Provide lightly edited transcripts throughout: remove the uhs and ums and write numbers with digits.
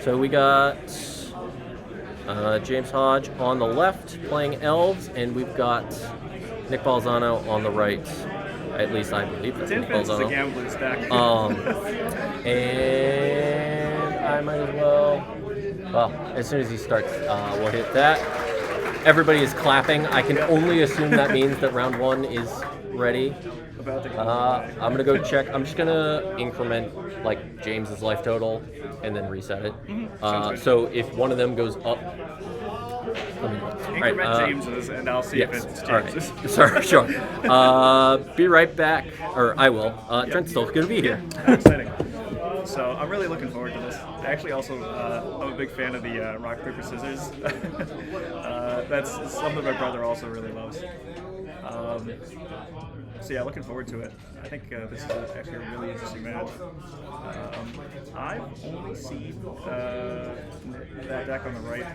So we got James Hodge on the left playing Elves, and we've got Nick Balzano on the right. At least I believe that's Nick Tinfin's is a Balzano. gambler's deck. And I might as well, as soon as he starts, we'll hit that. Everybody is clapping. I can only assume that means that round one is ready. About to I'm gonna go check. I'm just gonna increment like James's life total and then reset it. So if one of them goes up, let me know. Increment James's, and I'll see if it's James's. Right. Sorry, sure. Be right back, or I will. Trent's still gonna be here. Exciting. So I'm really looking forward to this. I actually also, I'm a big fan of the rock, paper, scissors. That's something my brother also really loves. So yeah, looking forward to it. I think this is actually a really interesting match. I've only seen that deck on the right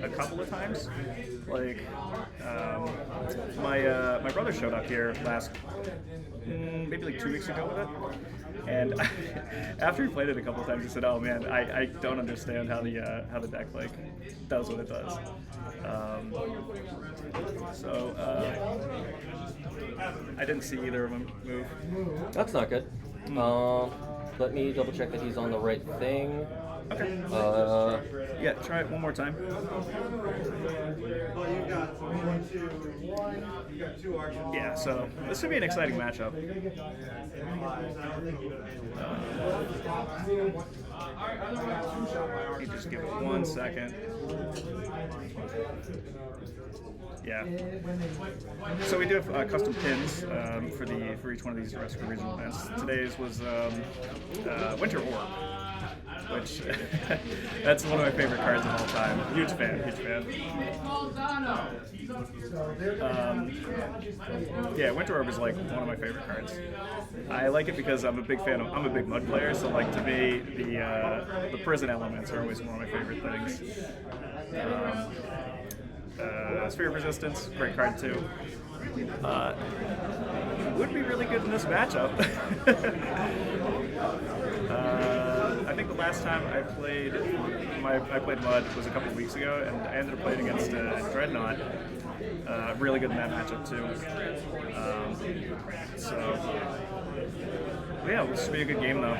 a couple of times. Like my brother showed up here maybe like 2 weeks ago with it, and after he played it a couple of times, he said, "Oh man, I don't understand how the deck like does what it does." I didn't see either of them move. That's not good. Let me double check that he's on the right thing. Okay. Yeah, try it one more time. Yeah, so this should be an exciting matchup. You just give it 1 second. Yeah. So we do have custom pins for each one of these Western regional events. Today's was Winter Orb, which that's one of my favorite cards of all time. Huge fan. Yeah, Winter Orb is like one of my favorite cards. I like it because I'm a big mud player, so like to me the prison elements are always one of my favorite things. Sphere of Resistance, great card too. Would be really good in this matchup. I think the last time I played Mud was a couple of weeks ago, and I ended up playing against Dreadnought. Really good in that matchup too. Yeah, this should be a good game though.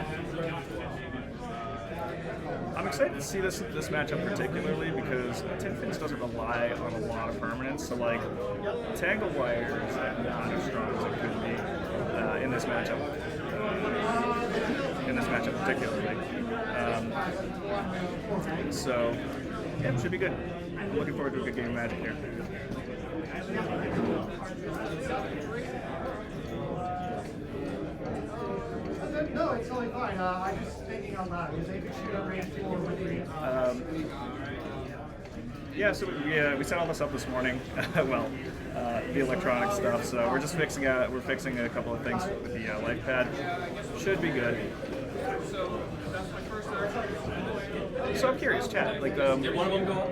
I'm excited to see this matchup particularly because Tinfin's doesn't rely on a lot of permanents, so like Tangle Wires are not as strong as it could be in this matchup. Particularly. So yeah, it should be good. I'm looking forward to a good game of Magic here. No, it's totally fine. I'm just thinking out loud. Is they could shoot a range 4 with me? Yeah, so we set all this up this morning. The electronic stuff. So we're just fixing a couple of things with the life pad. Should be good. So I'm curious, chat. Like, Did one of them go up?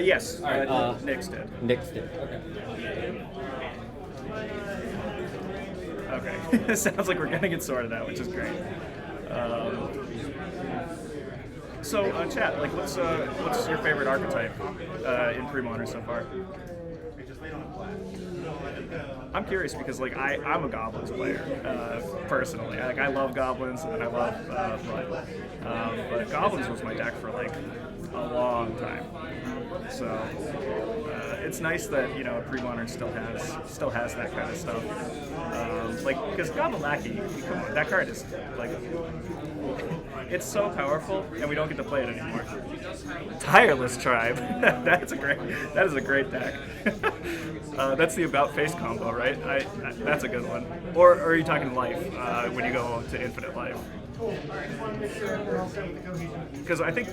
Yes. All right, Nick's did. Nick's did. Okay. Sounds like we're gonna get sorted out, which is great. Chat, like, what's your favorite archetype in Premodern so far? I'm curious because like I'm a Goblins player personally. Like I love Goblins and I love Blood, but Goblins was my deck for like a long time. So it's nice that Premodern still has that kind of stuff. Like because Goblin Lackey, come on, that card is like it's so powerful, and we don't get to play it anymore. Tireless Tribe. That is a great deck. That's the About Face combo, right? That's a good one. Or are you talking life when you go to infinite life? Because I think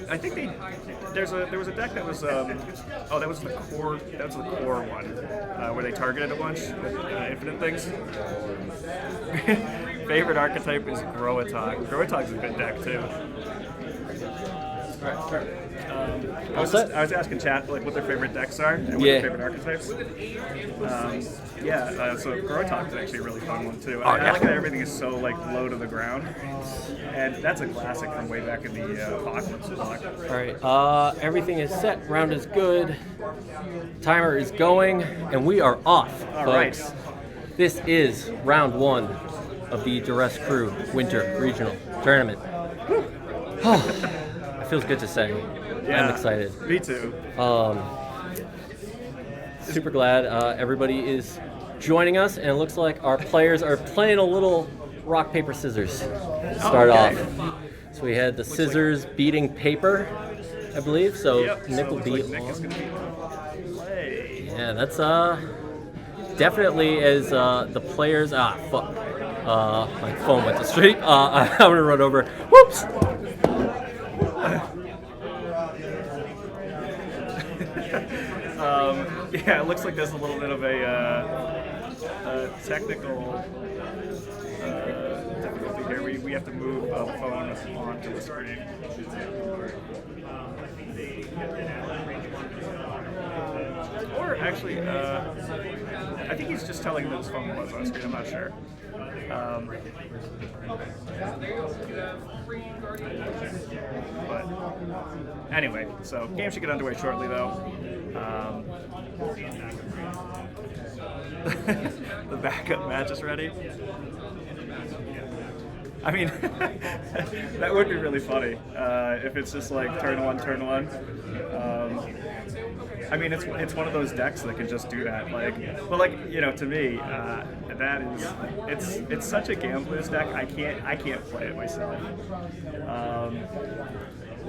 there was a deck that was that was the core one where they targeted a bunch with infinite things. Favorite archetype is Groatog. Groatog's a good deck too. I was asking chat like what their favorite decks are and what their favorite archetypes. So Grotok is actually a really fun one too. I like that everything is so like low to the ground, and that's a classic from way back in the Apocalypse block. All right, everything is set. Round is good. Timer is going, and we are off, folks. Right. This is round 1 of the Duress Crew Winter Regional Tournament. It feels good to say. Yeah, I'm excited. Me too. Super glad everybody is joining us, and it looks like our players are playing a little rock, paper, scissors to start off. So we had the scissors beating paper, I believe. So Nick will beat. Nick is gonna be play. Yeah, that's definitely as the players. Fuck. My phone went to sleep. I'm gonna run over. Whoops. Yeah, it looks like there's a little bit of a technical difficulty here. We have to move the phone onto the screen. Or actually, I think he's just telling that his phone was on screen. I'm not sure. But anyway, so game should get underway shortly, though. The backup match is ready. I mean, that would be really funny if it's just like turn one. I mean, it's one of those decks that can just do that. To me, that is it's such a gambler's deck. I can't play it myself.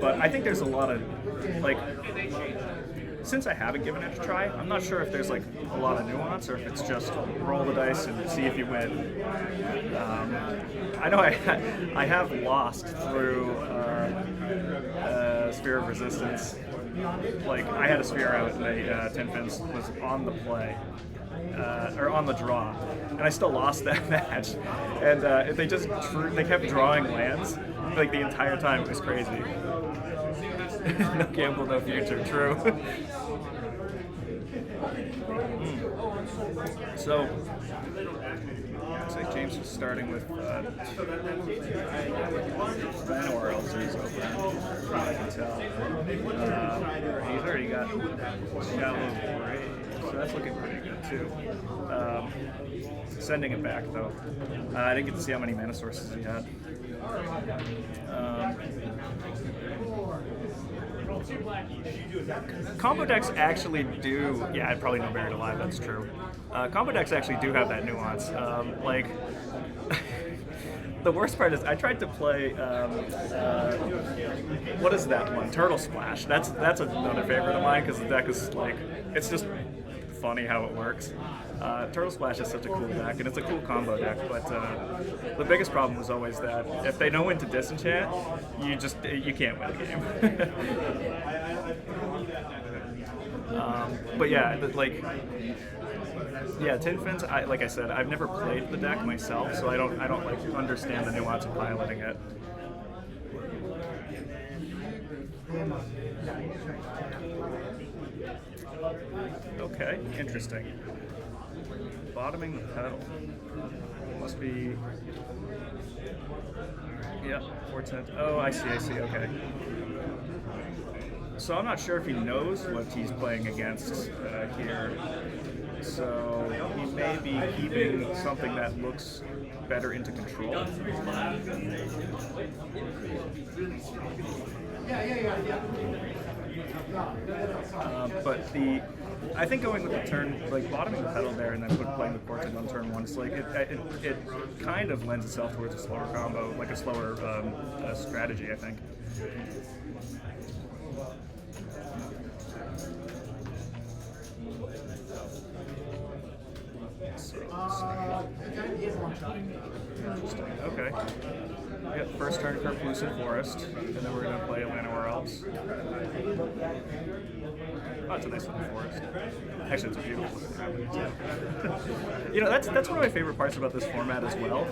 But I think there's a lot of since I haven't given it a try, I'm not sure if there's like a lot of nuance or if it's just roll the dice and see if you win. I know I have lost through Sphere of Resistance. Like I had a sphere out and a Tin Fins was on the play. Or on the draw, and I still lost that match. And they kept drawing lands like the entire time. It was crazy. No gamble, no future. True. So, looks like James is starting with Manowar Elves open. I can tell. He's already got a little gray, so that's looking pretty good too. Sending it back though. I didn't get to see how many mana sources he had. Combo decks actually do, yeah, I'd probably know Buried Alive, that's true. Combo decks actually do have that nuance. The worst part is I tried to play, what is that one? Turtle Splash. That's another favorite of mine because the deck is like, it's just funny how it works. Turtle Splash is such a cool deck, and it's a cool combo deck, but the biggest problem was always that if they know when to disenchant, you can't win the game. But yeah, Tin Fins, like I said, I've never played the deck myself, so I don't like understand the nuance of piloting it. Okay, interesting. Bottoming the pedal. Must be... Yeah, 410. Oh, I see, okay. So I'm not sure if he knows what he's playing against here. So he may be keeping something that looks better into control. But I think going with the turn, like bottoming the pedal there and then playing the Portent on turn one, it's like it kind of lends itself towards a slower combo, like a slower strategy, I think. Interesting. Okay. Yep, first turn Kerplucid Forest, and then we're going to play Manowar Elves. Oh, it's a nice looking forest. Actually, it's a beautiful looking too. That's one of my favorite parts about this format as well,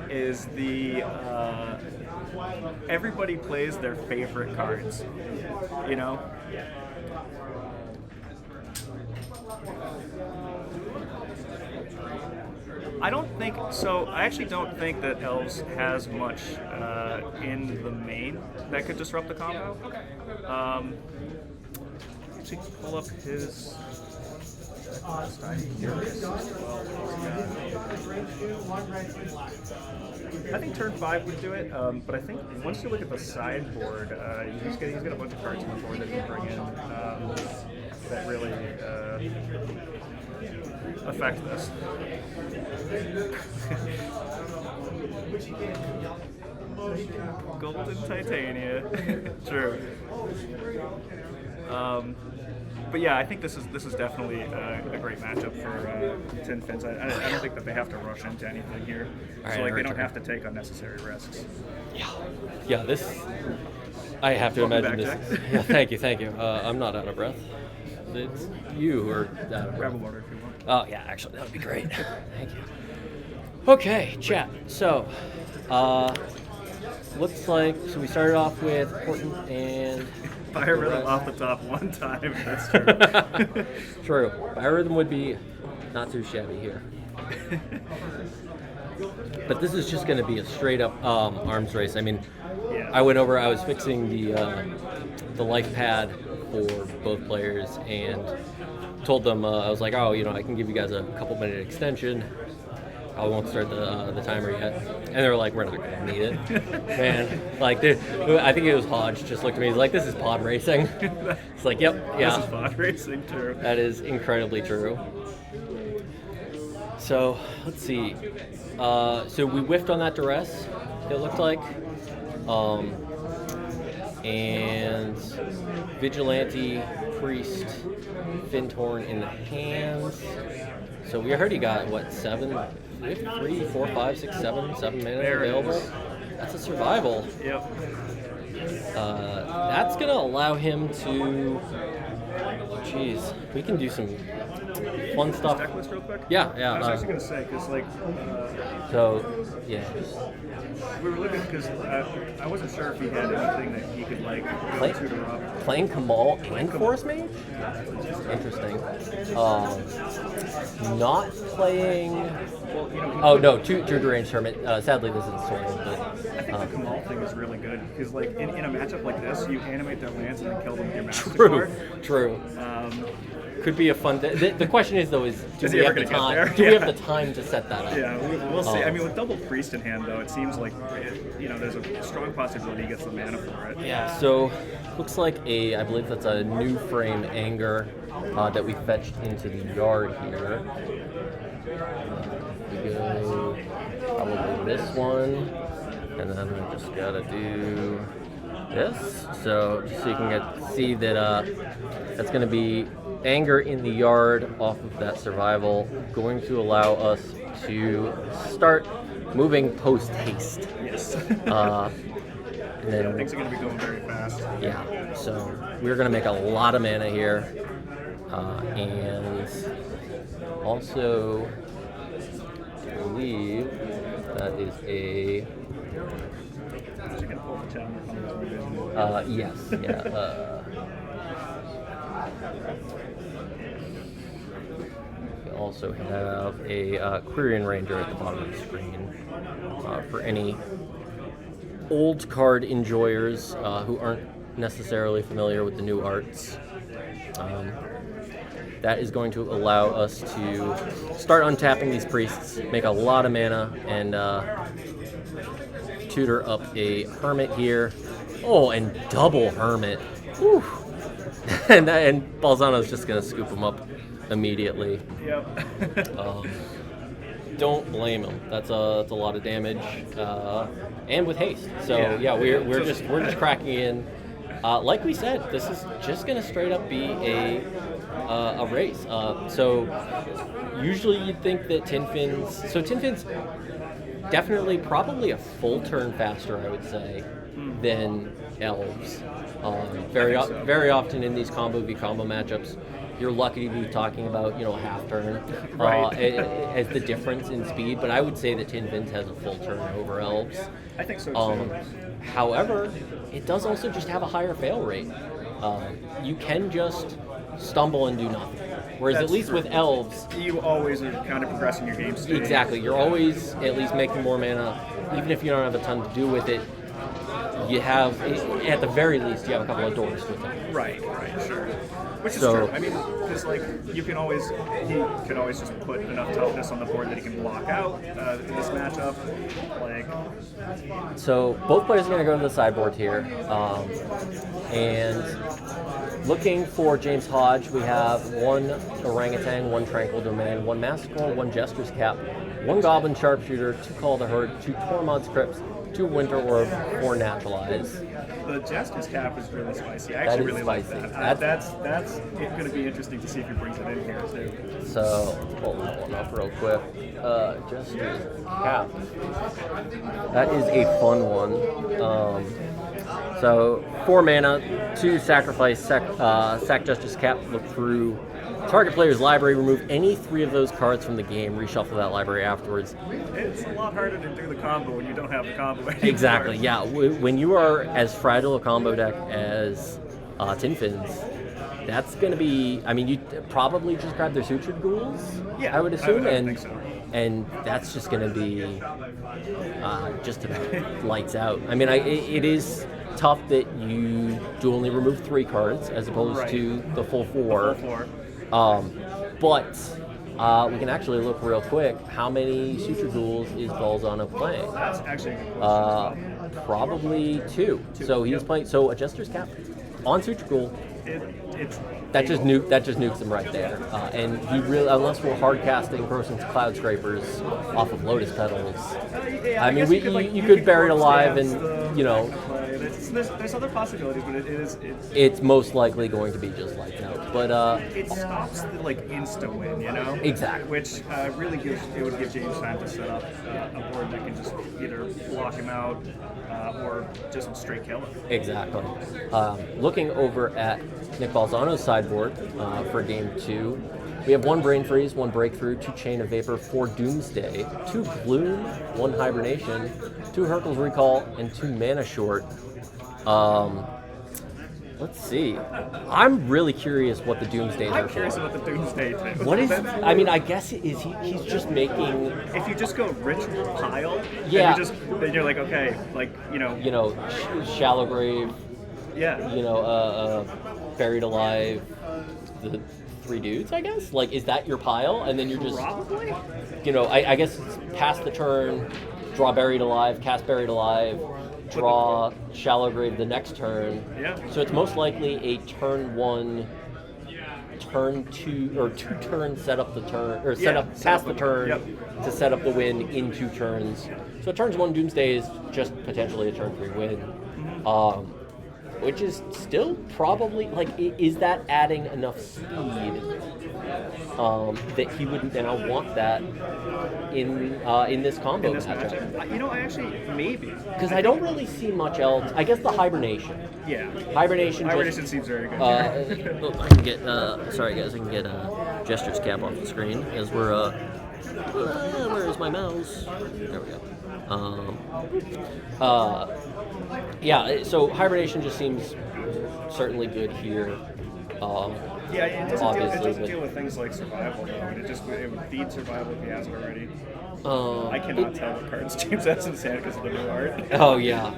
is the everybody plays their favorite cards, you know? I don't think so. I actually don't think that Elves has much in the main that could disrupt the combo. Actually, pull up his. I think turn 5 would do it, but I think once you look at the sideboard, he's got a bunch of cards on the board that he can bring in that really affect this. Golden Titania. True. But yeah, I think this is definitely a great matchup for Tin Fins. I don't think that they have to rush into anything here, so like they don't have to take unnecessary risks. Yeah. This I have to Welcome imagine back, this. Jack. Yeah, thank you. I'm not out of breath. It's you who are out of breath. Grab a water if you want. Oh yeah, actually that would be great. Thank you. Okay, chat. So, looks like we started off with Horton and. Biorhythm off the top one time. That's true. True. Biorhythm would be not too shabby here. But this is just going to be a straight up arms race. I mean, Yeah. I went over. I was fixing the life pad for both players and told them I was like, oh, I can give you guys a couple minute extension. I won't start the timer yet. And they were like, we're not going to need it. Man, like, I think it was Hodge just looked at me. He's like, this is pod racing. It's like, yep, yeah. This is pod racing, true. That is incredibly true. So, let's see. So we whiffed on that duress, it looked like. And Vigilante, Priest, Fintorn in the hands. So we already got, what, 7? We have 3, 4, 5, 6, 7 mana There it available. is. That's a survival. Yep. That's going to allow him to... Jeez, we can do some fun stuff. Deck list real quick? Yeah. I was actually going to say, because, like, So, yeah. we were looking, because I wasn't sure if he had anything that he could, like, go to Rob. Playing Kamal and Force Mage? Interesting. Not playing... Well, Oh, no, two deranged Hermit. Sadly, this isn't sorted, but... I think the Kamal thing is really good, because, like, in a matchup like this, you animate their lands and then kill them with your master card. True. Could be a fun... The question is, though, do Is we he have ever the gonna time? get there? Do we Yeah. have the time to set that up? Yeah, we'll see. I mean, with double Priest in hand, though, it seems like, there's a strong possibility he gets the mana for it. Yeah, so looks like I believe that's a new frame Anger that we fetched into the yard here. We go probably this one, and then we just gotta do this. So just so you can see that that's gonna be Anger in the yard off of that survival, going to allow us to start moving post haste. Yes. And then, Things are going to be going very fast. yeah, so we're going to make a lot of mana here. And also, I believe that is a... You're going to pull the 10. yes, yeah. We also have a Quirion Ranger at the bottom of the screen for any old card enjoyers who aren't necessarily familiar with the new arts. That is going to allow us to start untapping these priests, make a lot of mana, and tutor up a Hermit here. Oh, and double Hermit. Whew. and Balzano's just going to scoop him up immediately. Yep. Don't blame him. That's a lot of damage, and with haste. So yeah, we're just cracking in. Like we said, this is just gonna straight up be a race. So usually you'd think that Tin Fins definitely probably a full turn faster, I would say, than Elves. Very often in these combo v combo matchups, you're lucky to be talking about, a half turn Right. as the difference in speed. But I would say that Tin Fins has a full turn over Elves. I think so too. However, it does also just have a higher fail rate. You can just stumble and do nothing. Whereas That's at least true. with Elves, You always are kind of progressing your game state. exactly, you're always at least making more mana. Even if you don't have a ton to do with it, you have, at the very least, you have a couple of doors to attack. Right, sure. Which is So- true. I mean, because he can always just put enough toughness on the board that he can block out in this matchup. Like, So both players are going to go to the sideboard here. And looking for James Hodge, we have one Orangutan, one Tranquil Domain, one Massacre, one Jester's Cap, one Goblin Sharpshooter, two Call to Herd, two Tormod's Crypts, two Winter Orb, four Naturalize. the Jester's Cap is really spicy. I That actually is really like spicy. that. That's going to be interesting to see if he brings it in here too. So, pull that one up real quick. Jester's Cap. That is a fun one. So, 4 mana, 2 sacrifice, sack Jester's Cap, look through target player's library, remove any 3 of those cards from the game, reshuffle that library afterwards. It's a lot harder to do the combo when you don't have the combo anymore. Exactly, yeah. When you are as fragile a combo deck as Tin Fins, that's going to be, I mean, you probably just grab their Sutured Ghouls, Yeah, I would assume, I would think so. and that's just going to be just about lights out. I mean, it is tough that you do only remove 3 cards as opposed Right. to the full 4. Full 4. But we can actually look real quick. How many Suture Ghouls is Balzano playing? That's actually a good question. Probably 2. So he's playing. So a Jester's Cap on Suture Ghoul. It's That just nukes him right there. And he really, unless we're hard casting Grosson's Cloud Scrapers off of Lotus Petals. yeah, I mean, guess you could bury it corpse alive, dance and there's other possibilities, but it's it's most likely going to be just lights out. But it stops the insta win, Exactly. Which really would give James time to set up a board that can just either block him out or just straight kill him. Exactly. Looking over at Nick Balzano's sideboard for Game 2, we have 1 Brain Freeze, 1 Breakthrough, 2 Chain of Vapor, 4 Doomsday, 2 Gloom, 1 Hibernation, 2 Hercule's Recall, and 2 Mana Short. Let's see. I'm really curious what the Doomsdays I'm are curious for. about the Doomsday too. What is? I mean, I guess he's just making. If you just go ritual pile, Yeah. then you're like, okay, Shallow Grave, yeah. Buried Alive, the 3 dudes, I guess? Is that your pile? And then you're just, Probably. I guess it's pass the turn, draw Buried Alive, cast Buried Alive, draw Shallow Grave the next turn. Yeah. So it's most likely a turn 1, turn 2, or 2 turns set up the turn, or pass the turn Yep. to set up the win in 2 turns. So turns 1 Doomsday is just potentially a turn 3 win. Which is still probably, is that adding enough speed that he would now want that in this combo In this matchup? matchup. I actually, maybe. Because I don't really see much else. I guess the Hibernation. Yeah. Hibernation Seems very good. I can get, sorry guys, I can get Jester's Cap off the screen as we're, where is my mouse? There we go. So Hibernation just seems certainly good here. Yeah, it doesn't, obviously, deal with things like survival though. It would feed survival if he has it already. I I cannot tell what cards James has in his hand because of the new art. Oh yeah.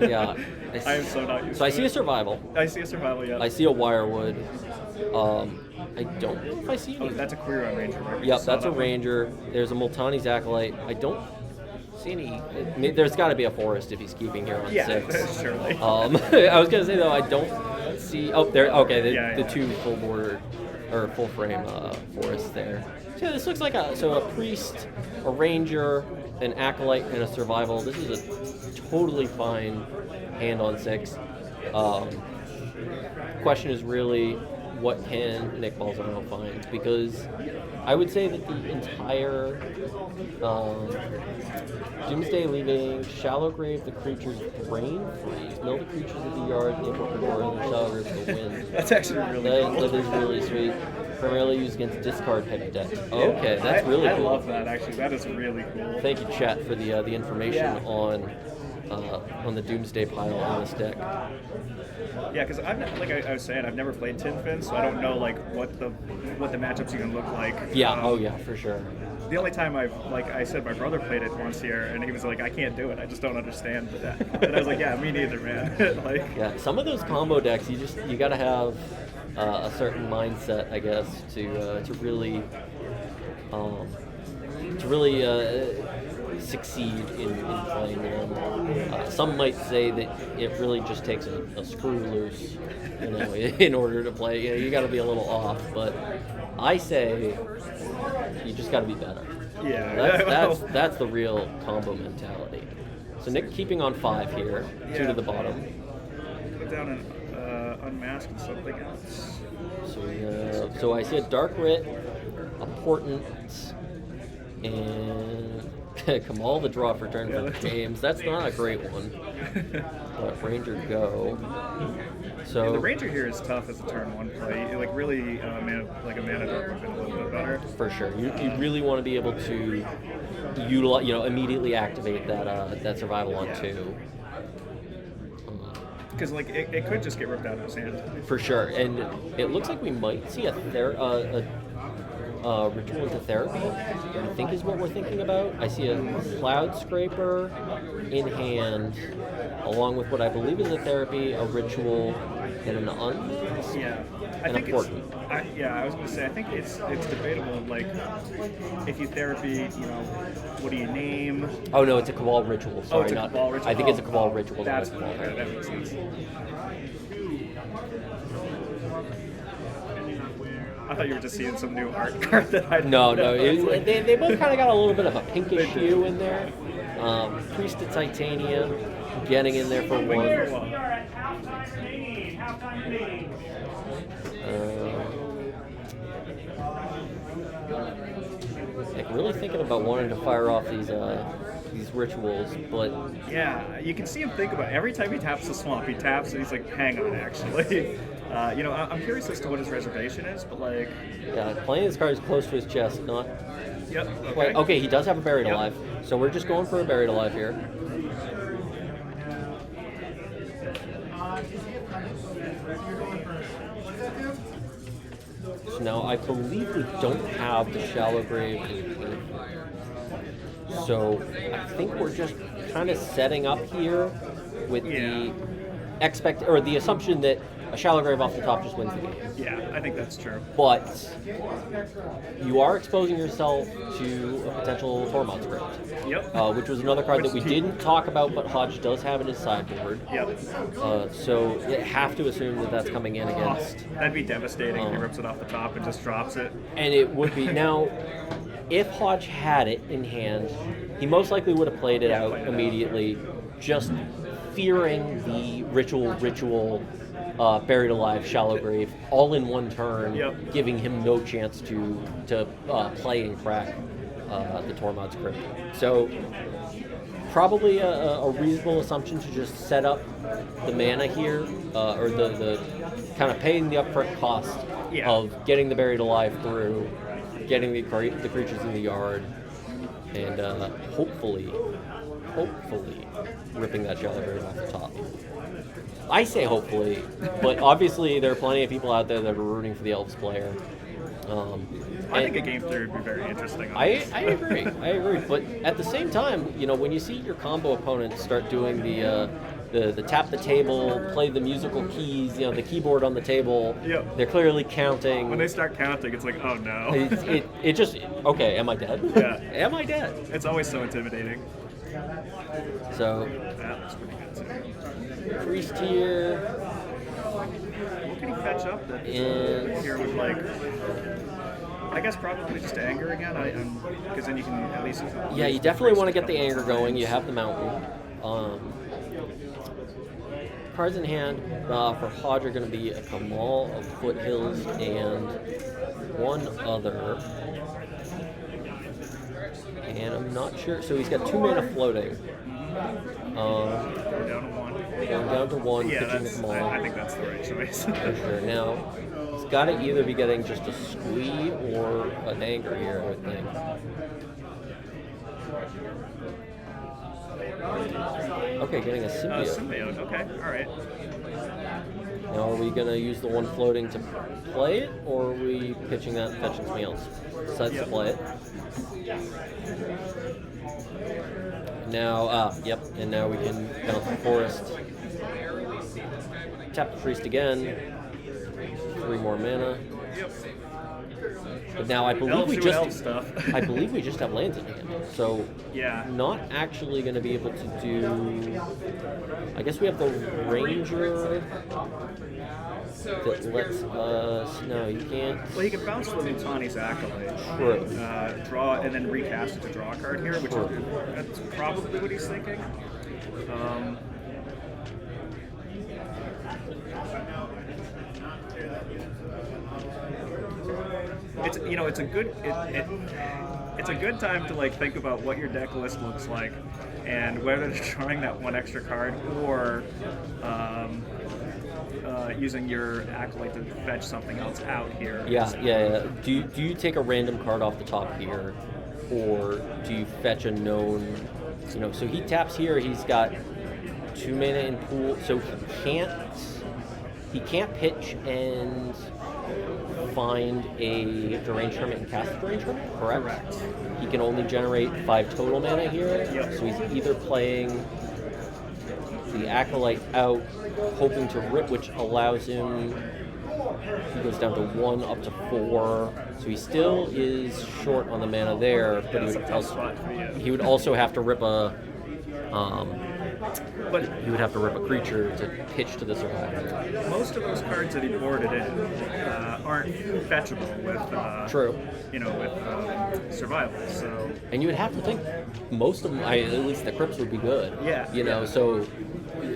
I am so not used So to I see it. a survival. I see a survival, yeah. I see a Wirewood. I don't know if I see any. That's a query on Ranger, right? Yep, that's a Ranger. There's a Multani's Acolyte. I don't see any. There's got to be a forest if he's keeping here on 6. Surely. I was gonna say though, I don't see. Oh, there. Okay, the 2 full border or full frame forests there. So this looks like a priest, a ranger, an acolyte, and a survival. This is a totally fine hand on 6. Question is really, what can Nick Balzano find? Because I would say that the entire Doomsday leaving Shallow Grave, the creature's Brain Freeze, mill the creatures at the yard, the input door, and the Shallow Grave the wind. That's actually really cool. That is really sweet. primarily used against discard-heavy decks. Okay, that's really I cool. love that, actually. That is really cool. Thank you, chat, for the information Yeah. on the Doomsday pile on this deck. Yeah, because I was saying, I've never played Tin Fin, so I don't know like what the matchups even look like. Yeah. Oh yeah, for sure. The only time I said my brother played it once here, and he was like, I can't do it. I just don't understand the deck. And I was like, yeah, me neither, man. Like, Yeah, some of those combo decks, you got to have a certain mindset, I guess, to really succeed in playing them. Some might say that it really just takes a screw loose, in order to play. You got to be a little off, but I say you just got to be better. yeah, That's the real combo mentality. So Nick keeping on 5 here, 2 to the bottom. Put down an unmask and something else. So I see a Dark Writ, a Portent, and Kamal the draw for turn for James. That's not a great one. But Ranger go. So The Ranger here is tough as a turn 1 play. Like really, a mana dark would have been a little bit better. for sure, you really want to be able to utilize, immediately activate that survival on 2. Because like it could just get ripped out of his hand. For sure, and it looks like we might see a Ritual into Therapy, I think is what we're thinking about. I see a Cloud Scraper in hand, along with what I believe is a Therapy, a Ritual, and an Unmask. Yeah, I And think a Portent. I was gonna say I think it's debatable. Like, if you therapy, what do you name? Oh no, it's a Cabal Ritual. Sorry, it's a not. Cabal Ritual. I think it's a Cabal Oh, Ritual. That's not a Cabal that makes sense. I thought you were just seeing some new art card that I No, they both kind of got a little bit of a pinkish hue in there. Priest of Titanium, getting in there for 1. Like really thinking about wanting to fire off these rituals, but Yeah, you can see him think about it. Every time he taps the swamp, he taps and he's like, hang on, actually. I'm curious as to what his reservation is, but like, yeah, playing this card is close to his chest, not. yep, Wait, okay, he does have a Buried Yep. Alive, so we're just going for a Buried Alive here. So now I believe we don't have the Shallow Grave in here. So I think we're just kind of setting up here with the the assumption that a Shallow Grave off the top just wins the game. yeah, I think that's true. But you are exposing yourself to a potential Tormod Script, Yep. which was another card that we didn't talk about, but Hodge does have in his sideboard. Yep. So you have to assume that that's coming in against. That'd be devastating. He rips it off the top and just drops it. And it would be. Now, if Hodge had it in hand, he most likely would have played it out played it out. immediately, just fearing the ritual, Buried Alive, Shallow Grave, all in one turn, Yep. giving him no chance to play and crack the Tormod Script. So probably a reasonable assumption to just set up the mana here, or the kind of paying the upfront cost Yeah. of getting the Buried Alive through, getting the creatures in the yard, and hopefully ripping that Shallow Grave off the top. I say hopefully, but obviously there are plenty of people out there that are rooting for the Elves player. I think a game 3 would be very interesting. On I this. agree. But at the same time, when you see your combo opponents start doing the tap the table, play the musical keys, the keyboard on the table, Yep. they're clearly counting. When they start counting, it's like, oh no. it just, okay, am I dead? Yeah. Am I dead? It's always so intimidating. So, That looks pretty good too. Priest here, What can he fetch up that And- here with like? I guess probably just anger again. Because then you can at least. yeah, you definitely want to get the anger going. You have the mountain. Cards in hand for Hodge are going to be a Kamal of Foothills and one other. And I'm not sure. So he's got 2 mana floating. Go down to 1. Going down to 1, Yeah, pitching the that's. Kamal. I think that's the right choice. For sure. Now, It's got to either be getting just a squee or an anger here, I would think. Okay, getting a symbiote. Symbiote, okay, alright. Now, are we going to use the one floating to play it, or are we pitching that and fetching something else? Decides to play it. Now, and now we can bounce the forest. Tap the priest again. 3 more mana. Yep. But now I believe Elves we do just elf stuff. I believe we just have lands in hand. So Yeah. not actually going to be able to do. I guess we have the ranger that lets us. No, you can't. Well, you can bounce the Mutani's Acolyte. True. Draw and then recast it to draw a card here, which Sure. that's probably what he's thinking. It's it's a good time to like think about what your deck list looks like and whether it's drawing that one extra card or using your Acolyte to fetch something else out here. Yeah. Do you take a random card off the top here, or do you fetch a known? So he taps here. He's got 2 mana in pool, so he can't pitch and find a Deranged Hermit and cast a Deranged Hermit, correct? He can only generate 5 total mana here, Yep. so he's either playing the Acolyte out, hoping to rip, which allows him, he goes down to 1 up to 4, so he still is short on the mana there, but That's a tough spot for you. he would also have to rip a, But he would have to rip a creature to pitch to the survivor. most of those cards that he boarded in aren't fetchable with True. with survival. So And you would have to think most of them, at least the crypts would be good. Yeah. So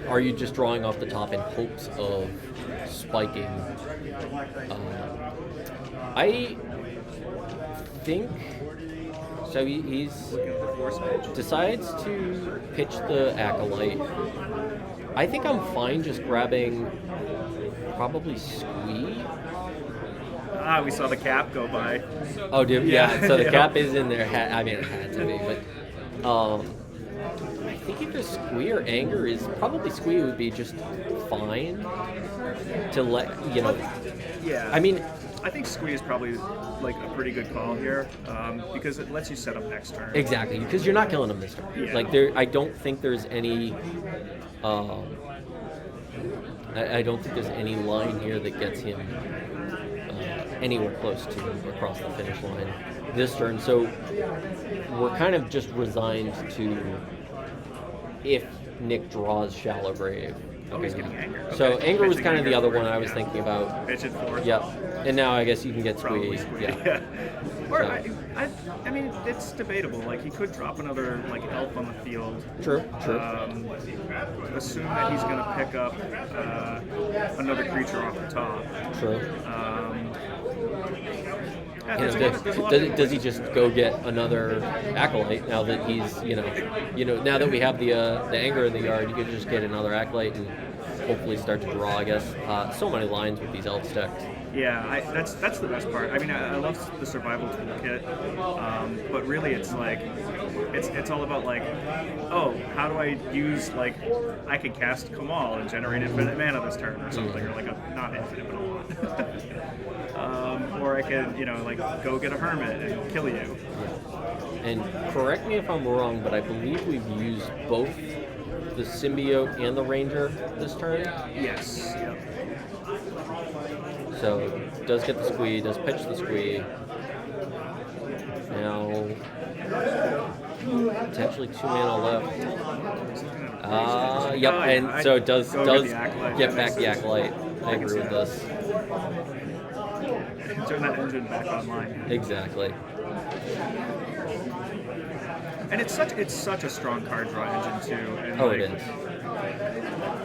are you just drawing off the top in hopes of spiking? I think so. He's decides to pitch the Acolyte. I think I'm fine just grabbing probably Squee. we saw the cap go by. Oh, dude, Yeah. so the Yeah. cap is in there. I mean, it had to be, but I think either Squee or Anger is probably Squee would be just fine to let Yeah. I mean, I think Squee is probably like a pretty good call here because it lets you set up next turn. exactly, because you're not killing him this turn. Yeah. Like I don't think there's any. I don't think there's any line here that gets him anywhere close to across the finish line this turn. So we're kind of just resigned to if Nick draws Shallow Grave. Oh, he's getting Anger. So Okay. Anger was Pitching kind of the Anger other for one it, I was yeah. thinking about. Pitch it for. Yep. And now I guess you can get Probably Squee. Squee. Yeah. Or So- I mean, it's debatable. Like he could drop another like elf on the field. True. Assume that he's going to pick up another creature off the top. True. Yeah, You there's know, a lot of different does he ways. just go get another Acolyte now that he's now that we have the Anger in the yard? You could just get another Acolyte and hopefully start to draw. I guess so many lines with these elf decks. Yeah, that's the best part. I mean, I love the survival toolkit, but really it's like it's all about like, oh, how do I use like I could cast Kamal and generate infinite mana this turn or something, or like not infinite but a lot. Or I could like go get a hermit and kill you. And correct me if I'm wrong, but I believe we've used both the Symbiote and the Ranger this turn. Yes. Yep. So does get the Squee, does pitch the Squee. Now potentially 2 mana left. Yep, Oh, and yeah, so it does go get the Acolyte. get back the Acolyte. I agree with this. Turn that engine back online. Exactly. And it's such a strong card draw engine too. And Oh, like, it is.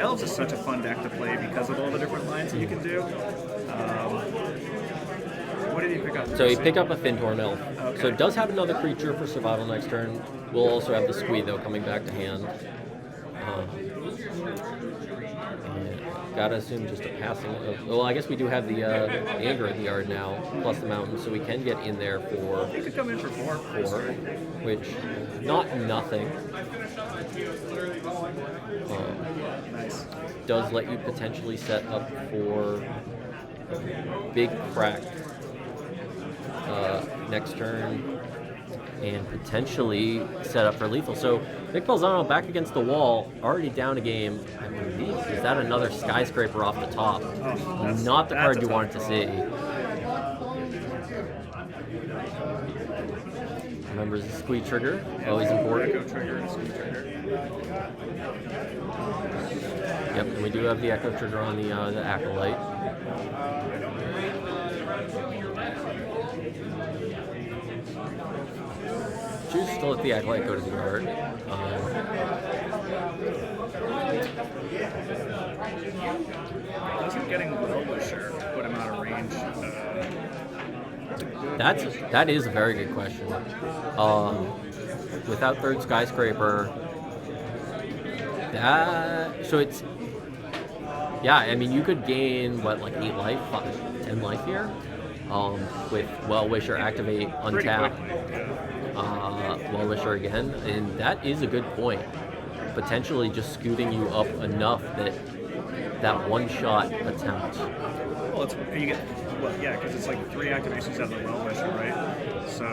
Elves is such a fun deck to play because of all the different lines that you can do. What did he pick up? So he picked up a Fintorn Elf. Okay. So it does have another creature for survival next turn. We'll also have the Squee though coming back to hand. And gotta assume just a passing of. Well, I guess we do have the anger at the yard now, plus the mountain, so we can get in there for He could come in for 4. 4, which not nothing. Nice. Does let you potentially set up for big crack next turn, and potentially set up for lethal. So Nick Balzano back against the wall, already down a game. I believe, is that another skyscraper off the top? Not the card you wanted to see. Remembers the squeeze trigger, always important. Echo trigger and squeeze trigger. Yep, and we do have the echo trigger on the acolyte. Choose to let the acolyte go to the yard. Wasn't getting Well-Wisher put him out of range. That is a very good question. Without third skyscraper, so it's, yeah. I mean, you could gain what, like 8 life, 10 life here, with Well-Wisher activate, untap, Well-Wisher again, and that is a good point. Potentially just scooting you up enough that one-shot attempt. Well, you get, well, yeah, because it's like 3 activations out of the Well-Wisher, right? So,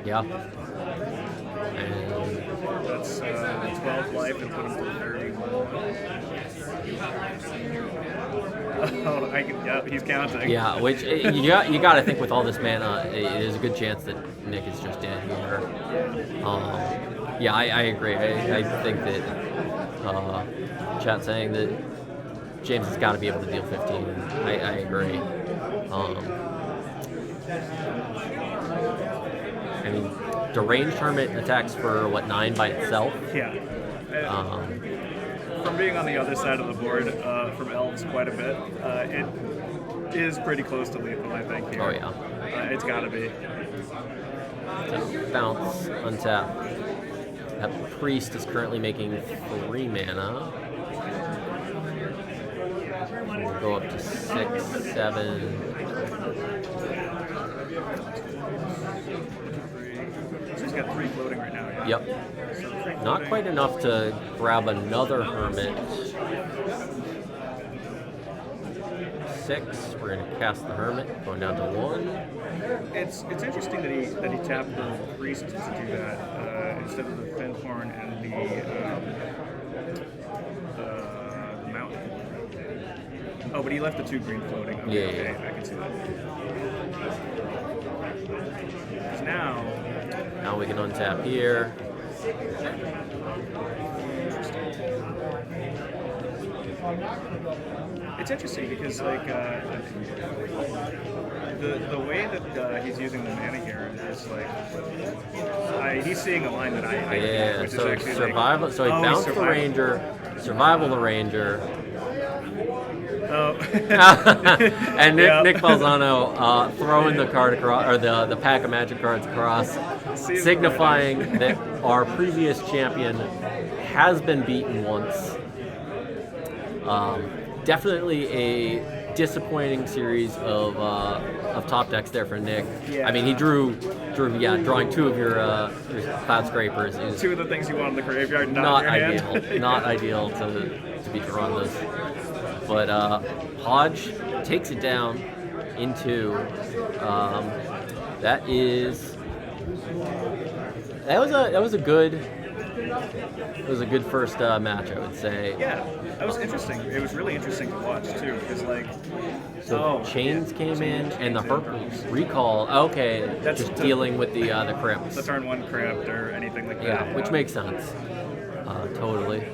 yeah. And that's 12 life and put him to 31. Oh, yeah, he's counting. yeah, which you got to think with all this mana, there's a good chance that Nick is just dead here. Yeah, I agree. I think that chat saying that James has got to be able to deal 15. I agree. I mean, deranged hermit attacks for what, 9 by itself? Yeah. From being on the other side of the board from Elves quite a bit, it is pretty close to lethal, I think. Here. Oh yeah. It's got to be. So bounce, untap. That priest is currently making 3 mana. We'll go up to 6, 7. So he's got 3 floating right now. Yeah? Yep. So 3 Not floating. quite enough to grab another hermit. 6. We're gonna cast the hermit, going down to 1. It's interesting that he tapped the priest to do that instead of the Finhorn and the mountain. Oh, but he left the 2 green floating. Okay, Yeah. okay, I can see that. 'Cause now we can untap here. it's interesting because like the way that he's using the mana here is like he's seeing a line that I Yeah, which so is actually survival. So he he bounced the survived. ranger, survival the ranger, Oh. and Yeah. Nick Balzano throwing the card across, or the pack of magic cards across, signifying that our previous champion has been beaten once. Definitely a disappointing series of top decks there for Nick. Yeah. I mean, he drew drawing 2 of your cloud scrapers is 2 of the things you want in the graveyard, not in your hand. ideal. Not ideal to be drawing those. But Hodge takes it down into that was a good first match, I would say. Yeah, that was interesting. It was really interesting to watch too, because like, Chains came in, and the Herp recall. Okay, That's just the- dealing with the crypts. the turn 1 crypt or anything like Yeah, that. which makes sense. Totally.